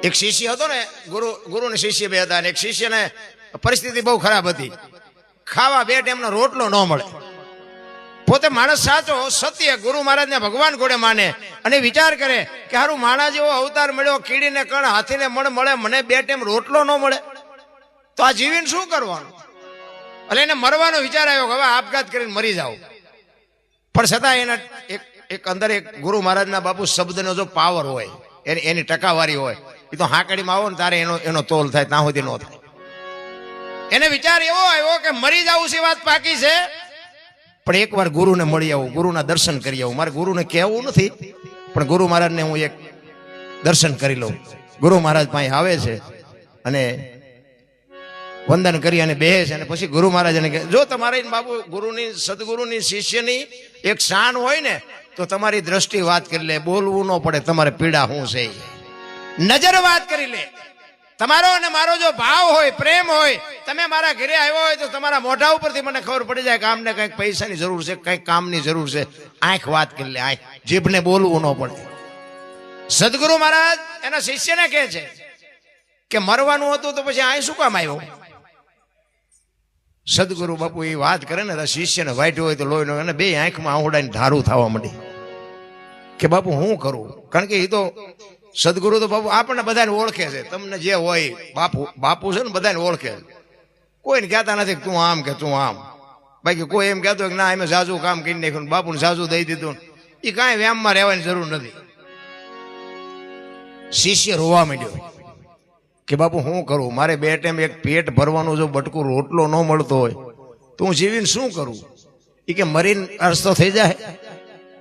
એક શિષ્ય હતો ને, ગુરુ ને શિષ્ય બે હતા. એક શિષ્યને પરિસ્થિતિ બહુ ખરાબ હતી, ખાવા બે ટાઈમનો રોટલો ન મળે. પોતે માણસ સાચો, સત્ય, ગુરુ મહારાજ ને ભગવાન ઘોડે માને અને વિચાર કરે કે હારું માણસ જેવો અવતાર મળ્યો, કીડીને કણ હાથીને મણ મળે, મને બે ટાઈમ રોટલો ન મળે તો આ જીવીને શું કરવાનું? એટલે એને મરવાનો વિચાર આવ્યો, હવે આપઘાત કરીને મરી જાવ. પણ છતાં એના એક અંદર એક ગુરુ મહારાજના બાપુ શબ્દનો જો પાવર હોય, એની ટકાવારી હોય, એ તો હાંકડીમાં આવો ને તારે એનો તોલ થાય, ત્યાં સુધી ન થાય. એને વિચાર એવો આવ્યો કે મરી જવું છે વાત પાકી છે, પણ એકવાર ગુરુને મળી આવું, ગુરુના દર્શન કરી આવું. મારે ગુરુને કહેવું નથી, પણ ગુરુ મહારાજને હું એક દર્શન કરી લઉં. ગુરુ મહારાજ પાસે આવે છે અને વંદન કરી અને બેસે છે. અને પછી ગુરુ મહારાજને કહે, જો તમારે બાપુ ગુરુની, સદગુરુની, શિષ્યની એક શાન હોય ને તો તમારી દ્રષ્ટિ વાત કરી લે, બોલવું ન પડે, તમારે પીડા શું છે નજર વાત કરી લે. તમારો અને મારો જો ભાવ હોય, પ્રેમ હોય, તમે મારા ઘરે આવ્યો હોય તો તમારા મોઢા ઉપરથી મને ખબર પડી જાય કે આમને કંઈક પૈસાની જરૂર છે, કંઈક કામની જરૂર છે. આંખ વાત કરી લે, આંખ, જીભને બોલવું ન પડે. સદગુરુ મહારાજ એના શિષ્યને કહે છે કે મરવાનું હતું તો પછી આ શું કામ આવ્યો? સદગુરુ બાપુ એ વાત કરે ને, શિષ્યને વાઈટ હોય તો લોહી નો, અને બે આંખમાં આંવડાને ધારું થવા માંડી કે બાપુ હું કરું? કારણ કે એ તો સદગુરુ તો બાપુ આપણને બધાને ઓળખે છે. તમને જે હોય બાપુ છે ને, બધાને ઓળખે છે. કોઈને કહેતા નથી કે તું આમ કે તું આમ. બાકી કોઈ એમ કહેતો કે ના એમ ઝાઝુ કામ કરી નાખ્યું, બાપુને ઝાઝુ દઈ દીધું, એ કાંઈ વ્યામમાં રહેવાની જરૂર નથી. શિષ્ય રોવા માંડ્યો કે બાપુ હું કરું? મારે બે ટાઈમ એક પેટ ભરવાનું જો બટકું રોટલો ન મળતો હોય તો હું જીવીને શું કરું? એ કે મરીને અરસ્તો થઈ જાય.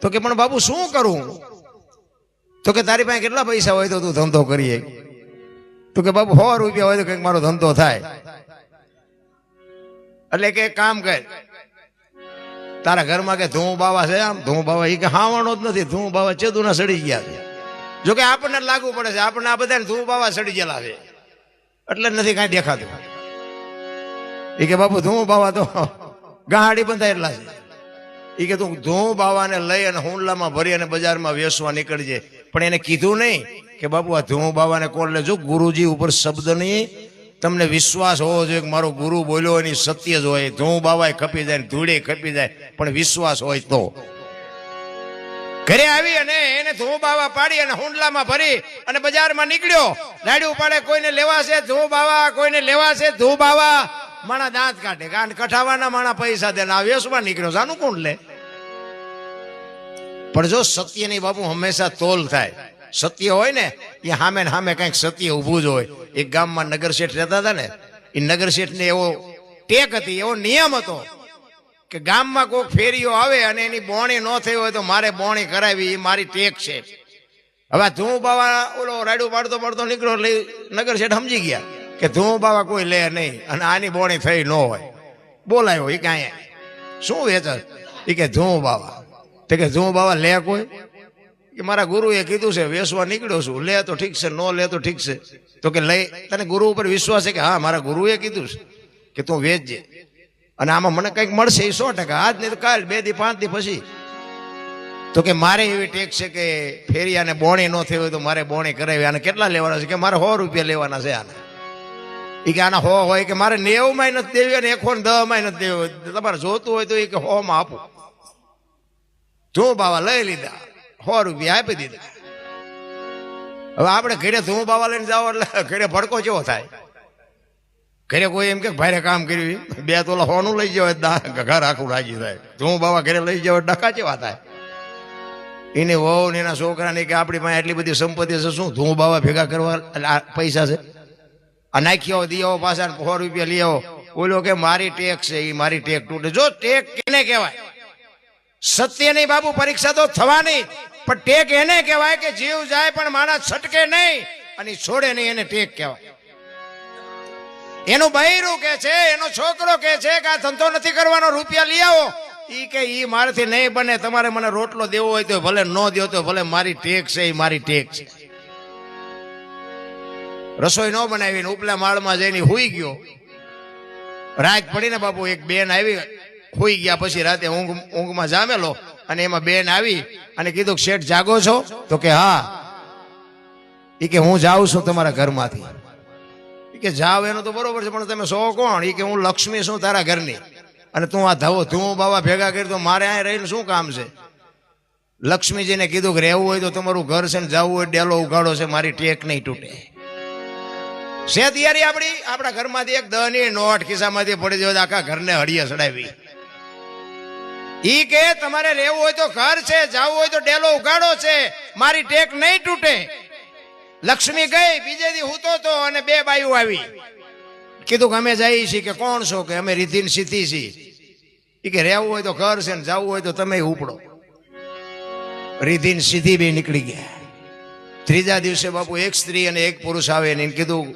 તો કે પણ બાપુ શું કરું? તો કે તારી પાસે કેટલા પૈસા હોય તો તું ધંધો કરીએ? તો કે બાપુ 100 રૂપિયા હોય તો કંઈક મારો ધંધો થાય. એટલે કે કામ કર, તારા ઘરમાં કે ધૂમ બાવા છે, આમ ધૂમ બાવા, એ કે હાવણો જ નથી, ધૂમ બાવા ચેદુના સડી ગયા છે. જોકે આપણને લાગુ પડે છે, આપણને આ બધા ધૂમ બાવા સડી ગયેલા છે એટલે નથી કાંઈ દેખાતું. એ કે બાપુ ધૂમ બાવા તો ગાડી બંધાય એટલા છે. એ કે તું ધૂમ બાવાને લઈ અને હુંડલામાં ભરી અને બજારમાં વેચવા નીકળજે. પણ એને કીધું નહીં કે બાપુ આ ધૂમ બાવાને કોણ લેજો? ગુરુજી ઉપર શબ્દની તમને વિશ્વાસ હોવો જોઈએ કે મારો ગુરુ બોલ્યો એની સત્ય જ હોય. ધૂમ બાવાય ખપી જાય, ધૂળે ખપી જાય, પણ વિશ્વાસ હોય તો. ઘરે આવી અને એને ધૂમ બાવા પાડી અને હુંડલામાં ભરી અને બજારમાં નીકળ્યો. લાડ્યું પાડે, કોઈને લેવા છે ધૂમ બાવા, કોઈને લેવા છે ધૂમ બાવા. માણા દાંત કાઢે, કાન કઠાવાના માણા પૈસા દે, આ વેસમાં નીકળ્યો, જાનું કોણ લે? પણ જો સત્યની બાપુ હંમેશા તોલ થાય. સત્ય હોય ને એ સામે ને સામે કંઈક સત્ય ઊભું જ હોય. એક ગામમાં નગર શેઠ રહેતા હતા ને, એ નગર શેઠને એવો ટેક હતી, એવો નિયમ હતો કે ગામમાં કોઈક ફેરીઓ આવે અને એની બોણી ન થઈ હોય તો મારે બોણી કરાવી, એ મારી ટેક છે. હવે ધૂમ બાવા ઓલો રાડું પાડતો પાડતો નીકળ્યો એટલે નગર શેઠ સમજી ગયા કે ધૂમ બાવા કોઈ લે નહીં અને આની બોણી થઈ ન હોય. બોલાયો, એ કાંઈ શું વેચ? એ કે ધૂમ બાવા. તે કે ધૂમ બાવા લે કોઈ? કે મારા ગુરુએ કીધું છે, વેસવા નીકળ્યો છું, લે તો ઠીક છે, ન લે તો ઠીક છે. તો કે લઈ, તને ગુરુ ઉપર વિશ્વાસ છે? કે હા, મારા ગુરુએ કીધું છે કે તું વેચજે અને આમાં મને કંઈક મળશે 100%, આજ નહીં તો કાલ, 2 દી 5 દી પછી. તો કે મારે એવી ટેક છે કે ફેરિયાને બોણી ન થઈ હોય તો મારે બોણી કરાવી. આને કેટલા લેવાના છે? કે મારે 100 રૂપિયા લેવાના છે આને. એ કે આના 100 હોય કે મારે 90 માં નથી દેવી અને 110 માં નથી દેવી. તમારે જોતું હોય તો એ કે 100 માં આપું. ધૂમ બાવા લઈ લીધા, 100 રૂપિયા આપી દીધા. હવે આપણે ઘરે ધૂમ બાવા લઈને જાઓ એટલે ઘરે ભડકો કેવો થાય? ઘરે કોઈ એમ કે ભારે કામ કર્યું, 2 તોલા હોનું લઈ જાવ, ઘર આખું રાજી થાય. ધૂમ બાવા ઘરે લઈ જાવ ડખા કેવા થાય? એને વહુ ને એના છોકરાને કે આપણી પાસે એટલી બધી સંપત્તિ છે, શું ધૂમ બાવા ભેગા કરવા પૈસા છે? આ નાખ્યો દિયો પાછા 100 રૂપિયા લઈ આવો. ઓલો કે મારી ટેક છે, એ મારી ટેક તૂટે. જો ટેક કેને કહેવાય? સત્યની બાપુ પરીક્ષા તો થવાની, પણ ટેક એને કહેવાય કે જીવ જાય પણ માણસ છટકે નહીં અને છોડે નહીં, એને ટેક કહેવાય. એનું બૈરું કે છે, એનો છોકરો કે છે કે આ ધંધો નથી કરવાનો, રૂપિયા લઈ આવો. ઈ કે ઈ મારાથી નહીં બને, તમારે મને રોટલો દેવો હોય તો ભલે, ન દો તો ભલે, મારી ટેક છે, એ મારી ટેક છે. રસોઈ ન બનાવીને ઉપલા માળમાં જઈને હુઈ ગયો. રાત પડીને બાપુ એક બેન આવી, હુઈ ગયા. પછી રાતે ઊંઘમાં જામેલો અને એમાં બેન આવી અને કીધું શેઠ જાગો છો? તો કે હા. એ કે હું જાઉં છું તમારા ઘરમાંથી. એ કે જાવ એનું તો બરોબર છે, પણ તમે સો કોણ? એ કે હું લક્ષ્મી છું તારા ઘરની, અને તું આ ધું બાવા ભેગા કરી તો મારે અહીં રહીને શું કામ છે? લક્ષ્મીજીને કીધું કે રહેવું હોય તો તમારું ઘર છે ને જવું હોય ડેલો ઉગાડો છે, મારી ટેક નહીં તૂટે. છે તૈયારી આપણા ઘરમાંથી એક 10 ની નોટ ખિસ્સામાંથી પડી જાય આખા ઘરને હળીએ ચડાવી. ઈ કે તમારે રહેવું હોય તો ઘર છે, જવું હોય તો ડેલો ઉગાડો છે, મારી ટેક નહીં તૂટે. લક્ષ્મી ગઈ, બીજે દી હૂતો તો અને 2 બાયું આવી. કીધું કે અમે જઈએ છીએ. કે કોણ છો? કે અમે રીધિન સીધી છીએ. ઈ કે રહેવું હોય તો ઘર છે ને જવું હોય તો તમે ઉપડો. રીધિન સીધી બે નીકળી ગયા. ત્રીજા દિવસે બાપુ એક સ્ત્રી અને એક પુરુષ આવે ને કીધું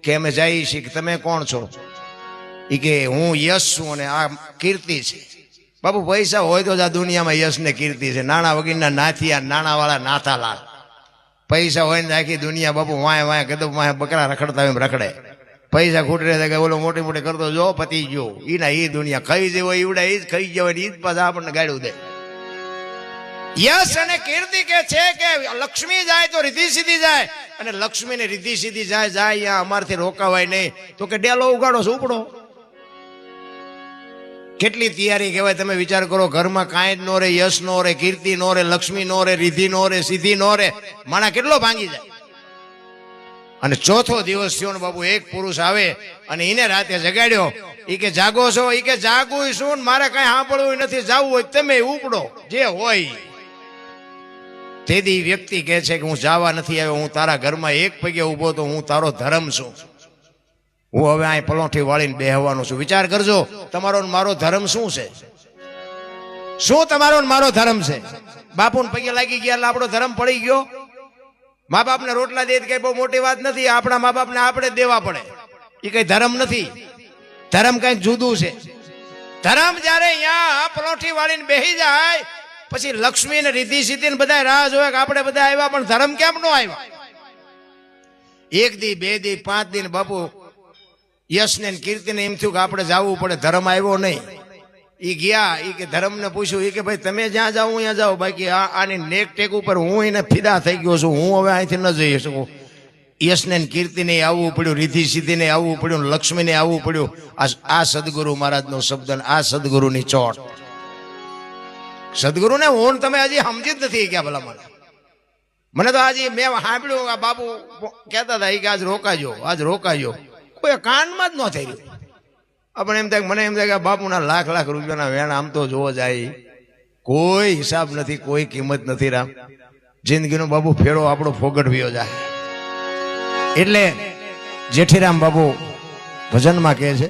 કે અમે જઈએ છીએ. કે તમે કોણ છો? ઈ કે હું યશ છું અને આ કીર્તિ છે. બાપુ પૈસા હોય તો જ આ દુનિયામાં યશ ને કીર્તિ છે. નાણા વગરના નાથિયા, નાણા વાળા નાથાલાલ. પૈસા હોય ને આખી દુનિયા બાપુ વાય વાય ગદબ વાય બકરા રખડતા એમ રખડે. પૈસા ખૂટે કે ઓલો મોટી મોટી કરતો જો પતી ગયો. ઈ ના ઈ દુનિયા ખાઈ જેવો ઈવડે ઈ જ ખાઈ જવાય, ઈ જ પાછા આપણને ગાડ્યું દે. યશ અને કીર્તિ કે છે કે લક્ષ્મી જાય તો રીધિ સીધી જાય, અને લક્ષ્મી ને રીધિ સીધી જાય અહીંયા અમારથી રોકાવાય નહીં. તો કે ડેલો ઉગાડો ઉપડો. કેટલી તૈયારી કહેવાય. તમે વિચાર કરો, ઘરમાં કાંઈ જ નો રે, યશ નો રે, કીર્તિ નો રે, લક્ષ્મી નો રે, રીધિ નો રે, સીધી નો રે, માણા કેટલો ભાંગી જાય. અને ચોથો દિવસ થયો ને બાપુ એક પુરુષ આવે અને એને રાતે જગાડ્યો. ઈ કે જાગો છો? ઈ કે જાગું શું, મારે કઈ સાંભળવું નથી, જાવું હોય તમે ઉપડો જે હોય. તેદી વ્યક્તિ કહે છે કે હું જાવા નથી આવ્યો, હું તારા ઘરમાં એક પગે ઉભો તો હું તારો ધર્મ છું. હું હવે અહીં પલોઠી વાળીને બેહવાનો છું. વિચાર કરજો, તમારો મારો ધર્મ શું છે? શું તમારો મારો ધર્મ છે? બાપુને પગે લાગી ગયા એટલે આપણો ધર્મ પડી ગયો? મા બાપને રોટલા દે કઈ બહુ મોટી વાત નથી. આપણા મા બાપને આપણે દેવા પડે, એ કઈ ધર્મ નથી. ધર્મ કઈક જુદું છે. ધર્મ જયારે અહીંયા પલોઠી વાળીને બેહી જાય પછી લક્ષ્મી ને રીધિ સીધી ને બધા રાહ જોવે કે આપણે બધા આવ્યા, પણ ધર્મ કેમ નો આવ્યા? 1 દી 2 દી 5 દિન બાપુ યશ ને કીર્તિ ને એમ થયું કે આપણે જવું પડે, ધર્મ આવ્યો નહીં. ઈ ગયા. ઈ કે ધર્મ ને પૂછ્યું. ઈ કે ભાઈ તમે જ્યાં જાઓ ત્યાં જાઓ, બાકી આની નેક ટેક ઉપર હું એને ફિદા થઈ ગયો છું, હું હવે અહીંથી ન જઈ શકું. યશ ને કીર્તિ ને આવવું પડ્યું, રીધિ સીધી ને આવવું પડ્યું, લક્ષ્મી ને આવવું પડ્યું. આ સદગુરુ મહારાજ નો શબ્દ, આ સદગુરુની ચોટ. સદગુરુ ને હું તમે હજી સમજી જ નથી ક્યાં ભલા મને તો આજે મેં સાંભળ્યું આ બાપુ કહેતા હતા કે આજ રોકાજો. કોઈ કાનમાં જ ન થઈ રહ્યું. આપણે એમ થાય, મને એમ થાય કે બાપુના લાખ રૂપિયાના વેણ આમ તો જોવો જાય કોઈ હિસાબ નથી, કોઈ કિંમત નથી. રામ જિંદગીનો બાપુ ફેરો આપણો ફોગટવ્યો જાય. એટલે જેઠીરામ બાપુ ભજનમાં કહે છે